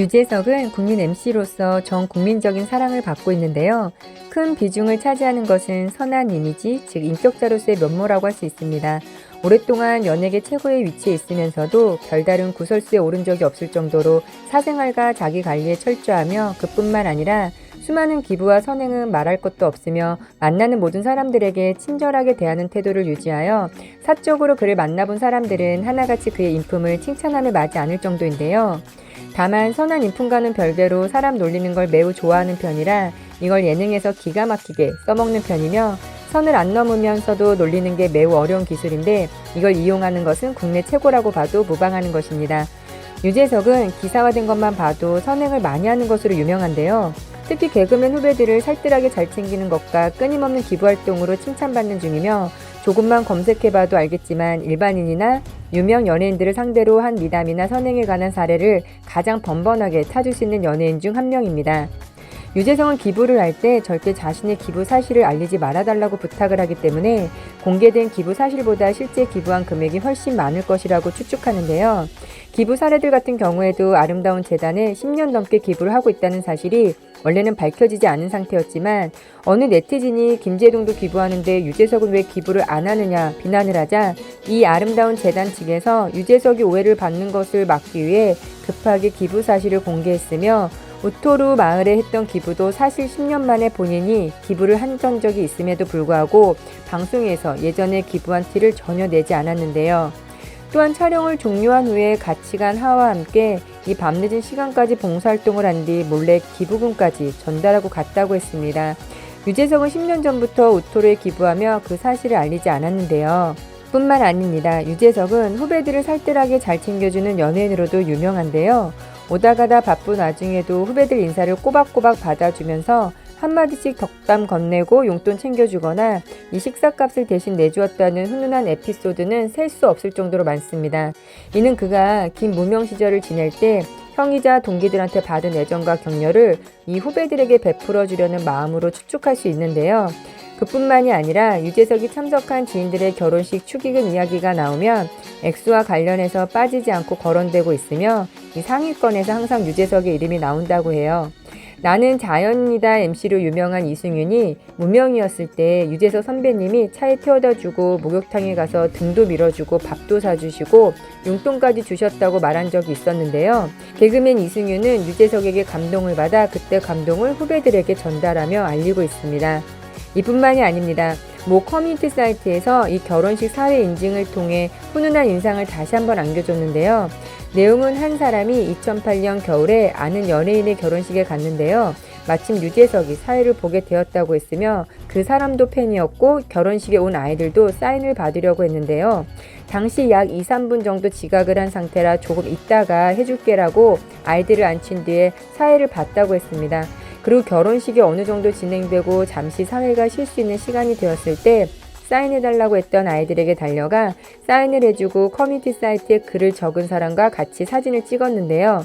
유재석은 국민 MC로서 전 국민적인 사랑을 받고 있는데요. 큰 비중을 차지하는 것은 선한 이미지, 즉 인격자로서의 면모라고 할 수 있습니다. 오랫동안 연예계 최고의 위치에 있으면서도 별다른 구설수에 오른 적이 없을 정도로 사생활과 자기 관리에 철저하며 그뿐만 아니라 수많은 기부와 선행은 말할 것도 없으며 만나는 모든 사람들에게 친절하게 대하는 태도를 유지하여 사적으로 그를 만나본 사람들은 하나같이 그의 인품을 칭찬하며 마지 않을 정도인데요. 다만 선한 인품과는 별개로 사람 놀리는 걸 매우 좋아하는 편이라 이걸 예능에서 기가 막히게 써먹는 편이며 선을 안 넘으면서도 놀리는 게 매우 어려운 기술인데 이걸 이용하는 것은 국내 최고라고 봐도 무방하는 것입니다. 유재석은 기사화된 것만 봐도 선행을 많이 하는 것으로 유명한데요. 특히 개그맨 후배들을 살뜰하게 잘 챙기는 것과 끊임없는 기부활동으로 칭찬받는 중이며 조금만 검색해봐도 알겠지만 일반인이나 유명 연예인들을 상대로 한 미담이나 선행에 관한 사례를 가장 번번하게 찾을 수 있는 연예인 중 한 명입니다. 유재석은 기부를 할 때 절대 자신의 기부 사실을 알리지 말아달라고 부탁을 하기 때문에 공개된 기부 사실보다 실제 기부한 금액이 훨씬 많을 것이라고 추측하는데요. 기부 사례들 같은 경우에도 아름다운 재단에 10년 넘게 기부를 하고 있다는 사실이 원래는 밝혀지지 않은 상태였지만 어느 네티즌이 김제동도 기부하는데 유재석은 왜 기부를 안 하느냐 비난을 하자 이 아름다운 재단 측에서 유재석이 오해를 받는 것을 막기 위해 급하게 기부 사실을 공개했으며 우토루 마을에 했던 기부도 사실 10년 만에 본인이 기부를 한 적이 있음에도 불구하고 방송에서 예전에 기부한 티를 전혀 내지 않았는데요. 또한 촬영을 종료한 후에 같이 간 하와 함께 이 밤늦은 시간까지 봉사활동을 한 뒤 몰래 기부금까지 전달하고 갔다고 했습니다. 유재석은 10년 전부터 우토루에 기부하며 그 사실을 알리지 않았는데요. 뿐만 아닙니다. 유재석은 후배들을 살뜰하게 잘 챙겨주는 연예인으로도 유명한데요. 오다 가다 바쁜 와중에도 후배들 인사를 꼬박꼬박 받아주면서 한마디씩 덕담 건네고 용돈 챙겨주거나 이 식사값을 대신 내주었다는 훈훈한 에피소드는 셀 수 없을 정도로 많습니다. 이는 그가 긴 무명 시절을 지낼 때 형이자 동기들한테 받은 애정과 격려를 이 후배들에게 베풀어 주려는 마음으로 추측할 수 있는데요. 그뿐만이 아니라 유재석이 참석한 지인들의 결혼식 축의금 이야기가 나오면 액수와 관련해서 빠지지 않고 거론되고 있으며 이 상위권에서 항상 유재석의 이름이 나온다고 해요. 나는 자연이다 MC로 유명한 이승윤이 무명이었을 때 유재석 선배님이 차에 태워다주고 목욕탕에 가서 등도 밀어주고 밥도 사주시고 용돈까지 주셨다고 말한 적이 있었는데요. 개그맨 이승윤은 유재석에게 감동을 받아 그때 감동을 후배들에게 전달하며 알리고 있습니다. 이뿐만이 아닙니다. 모 커뮤니티 사이트에서 이 결혼식 사회 인증을 통해 훈훈한 인상을 다시 한번 안겨줬는데요. 내용은 한 사람이 2008년 겨울에 아는 연예인의 결혼식에 갔는데요. 마침 유재석이 사회를 보게 되었다고 했으며 그 사람도 팬이었고 결혼식에 온 아이들도 사인을 받으려고 했는데요. 당시 약 2, 3분 정도 지각을 한 상태라 조금 있다가 해줄게라고 아이들을 앉힌 뒤에 사회를 봤다고 했습니다. 그리고 결혼식이 어느 정도 진행되고 잠시 사회가 쉴 수 있는 시간이 되었을 때 사인해달라고 했던 아이들에게 달려가 사인을 해주고 커뮤니티 사이트에 글을 적은 사람과 같이 사진을 찍었는데요.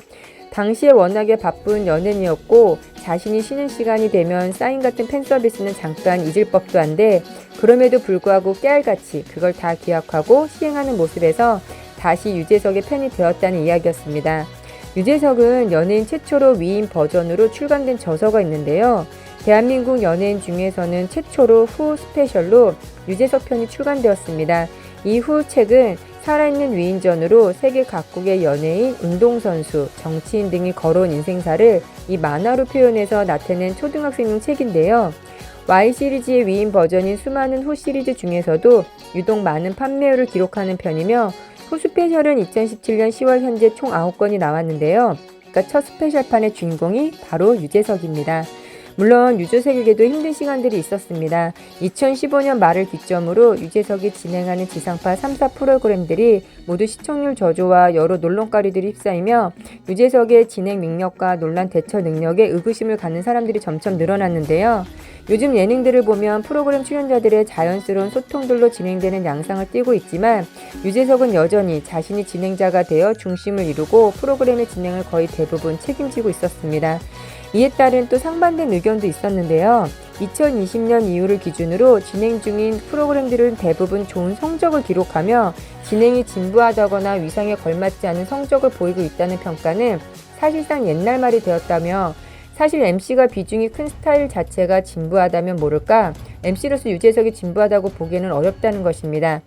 당시에 워낙에 바쁜 연예인이었고 자신이 쉬는 시간이 되면 사인 같은 팬 서비스는 잠깐 잊을 법도 한데 그럼에도 불구하고 깨알같이 그걸 다 기억하고 시행하는 모습에서 다시 유재석의 팬이 되었다는 이야기였습니다. 유재석은 연예인 최초로 위인 버전으로 출간된 저서가 있는데요. 대한민국 연예인 중에서는 최초로 후 스페셜로 유재석 편이 출간되었습니다. 이 후 책은 살아있는 위인전으로 세계 각국의 연예인, 운동선수, 정치인 등이 걸어온 인생사를 이 만화로 표현해서 나타낸 초등학생용 책인데요. Y 시리즈의 위인 버전인 수많은 후 시리즈 중에서도 유독 많은 판매율을 기록하는 편이며 후 스페셜은 2017년 10월 현재 총 9건이 나왔는데요. 그러니까 첫 스페셜판의 주인공이 바로 유재석입니다. 물론 유재석에게도 힘든 시간들이 있었습니다. 2015년 말을 기점으로 유재석이 진행하는 지상파 3사 프로그램들이 모두 시청률 저조와 여러 논란거리들이 휩싸이며 유재석의 진행 능력과 논란 대처 능력에 의구심을 갖는 사람들이 점점 늘어났는데요. 요즘 예능들을 보면 프로그램 출연자들의 자연스러운 소통들로 진행되는 양상을 띠고 있지만 유재석은 여전히 자신이 진행자가 되어 중심을 이루고 프로그램의 진행을 거의 대부분 책임지고 있었습니다. 이에 따른 또 상반된 의견도 있었는데요. 2020년 이후를 기준으로 진행 중인 프로그램들은 대부분 좋은 성적을 기록하며 진행이 진부하다거나 위상에 걸맞지 않은 성적을 보이고 있다는 평가는 사실상 옛날 말이 되었다며 사실 MC가 비중이 큰 스타일 자체가 진부하다면 모를까 MC로서 유재석이 진부하다고 보기에는 어렵다는 것입니다.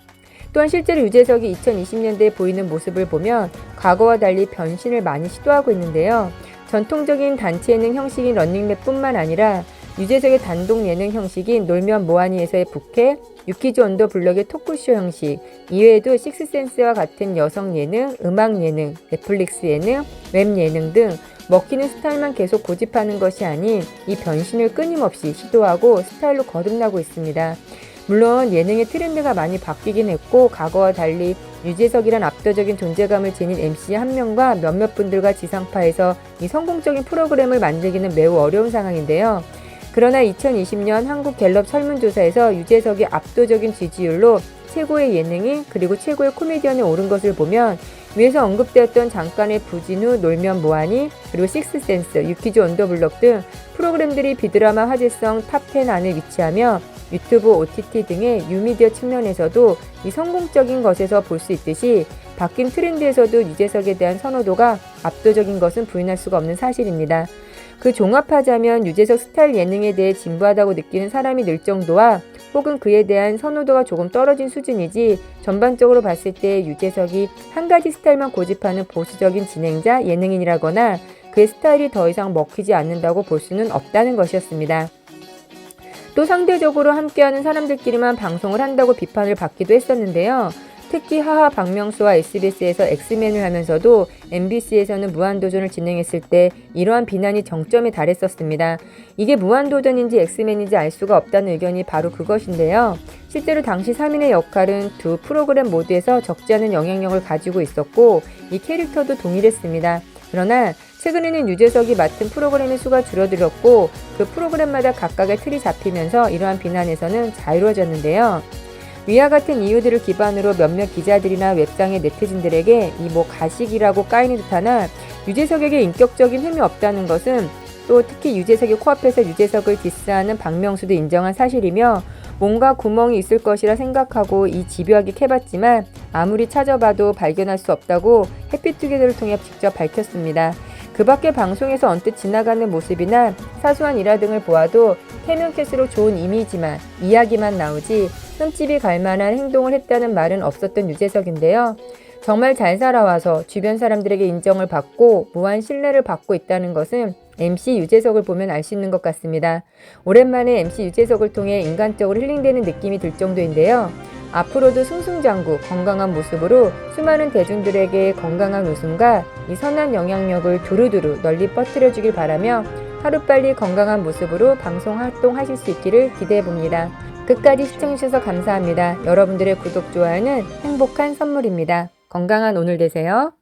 또한 실제로 유재석이 2020년대에 보이는 모습을 보면 과거와 달리 변신을 많이 시도하고 있는데요. 전통적인 단체 예능 형식인 런닝맨뿐만 아니라 유재석의 단독 예능 형식인 놀면 뭐하니에서의 부캐, 유키즈 온 더 블럭의 토크쇼 형식, 이외에도 식스센스와 같은 여성 예능, 음악 예능, 넷플릭스 예능, 웹 예능 등 먹히는 스타일만 계속 고집하는 것이 아닌 이 변신을 끊임없이 시도하고 스타일로 거듭나고 있습니다. 물론 예능의 트렌드가 많이 바뀌긴 했고 과거와 달리 유재석이란 압도적인 존재감을 지닌 MC 한 명과 몇몇 분들과 지상파에서 이 성공적인 프로그램을 만들기는 매우 어려운 상황인데요. 그러나 2020년 한국갤럽 설문조사에서 유재석이 압도적인 지지율로 최고의 예능인 그리고 최고의 코미디언에 오른 것을 보면 위에서 언급되었던 잠깐의 부진우, 놀면 뭐하니, 그리고 식스센스, 유키즈 온 더 블럭 등 프로그램들이 비드라마 화제성 탑10 안에 위치하며 유튜브, OTT 등의 뉴미디어 측면에서도 이 성공적인 것에서 볼 수 있듯이 바뀐 트렌드에서도 유재석에 대한 선호도가 압도적인 것은 부인할 수가 없는 사실입니다. 그 종합하자면 유재석 스타일 예능에 대해 진부하다고 느끼는 사람이 늘 정도와 혹은 그에 대한 선호도가 조금 떨어진 수준이지 전반적으로 봤을 때 유재석이 한 가지 스타일만 고집하는 보수적인 진행자, 예능인이라거나 그의 스타일이 더 이상 먹히지 않는다고 볼 수는 없다는 것이었습니다. 또 상대적으로 함께하는 사람들끼리만 방송을 한다고 비판을 받기도 했었는데요. 특히 하하 박명수와 SBS에서 엑스맨을 하면서도 MBC에서는 무한도전을 진행했을 때 이러한 비난이 정점에 달했었습니다. 이게 무한도전인지 엑스맨인지 알 수가 없다는 의견이 바로 그것인데요. 실제로 당시 3인의 역할은 두 프로그램 모두에서 적지 않은 영향력을 가지고 있었고 이 캐릭터도 동일했습니다. 그러나 최근에는 유재석이 맡은 프로그램의 수가 줄어들었고 그 프로그램마다 각각의 틀이 잡히면서 이러한 비난에서는 자유로워졌는데요. 위와 같은 이유들을 기반으로 몇몇 기자들이나 웹상의 네티즌들에게 이 가식이라고 까이는 듯하나 유재석에게 인격적인 흠이 없다는 것은 또 특히 유재석이 코앞에서 유재석을 디스하는 박명수도 인정한 사실이며 뭔가 구멍이 있을 것이라 생각하고 이 집요하게 캐봤지만 아무리 찾아봐도 발견할 수 없다고 해피투게더를 통해 직접 밝혔습니다. 그 밖에 방송에서 언뜻 지나가는 모습이나 사소한 일화 등을 보아도 해명캐스로 좋은 이미지만 이야기만 나오지 흠집이 갈 만한 행동을 했다는 말은 없었던 유재석인데요. 정말 잘 살아와서 주변 사람들에게 인정을 받고 무한 신뢰를 받고 있다는 것은 MC 유재석을 보면 알 수 있는 것 같습니다. 오랜만에 MC 유재석을 통해 인간적으로 힐링되는 느낌이 들 정도인데요. 앞으로도 승승장구 건강한 모습으로 수많은 대중들에게 건강한 웃음과 이 선한 영향력을 두루두루 널리 퍼뜨려주길 바라며 하루빨리 건강한 모습으로 방송 활동하실 수 있기를 기대해봅니다. 끝까지 시청해주셔서 감사합니다. 여러분들의 구독, 좋아요는 행복한 선물입니다. 건강한 오늘 되세요.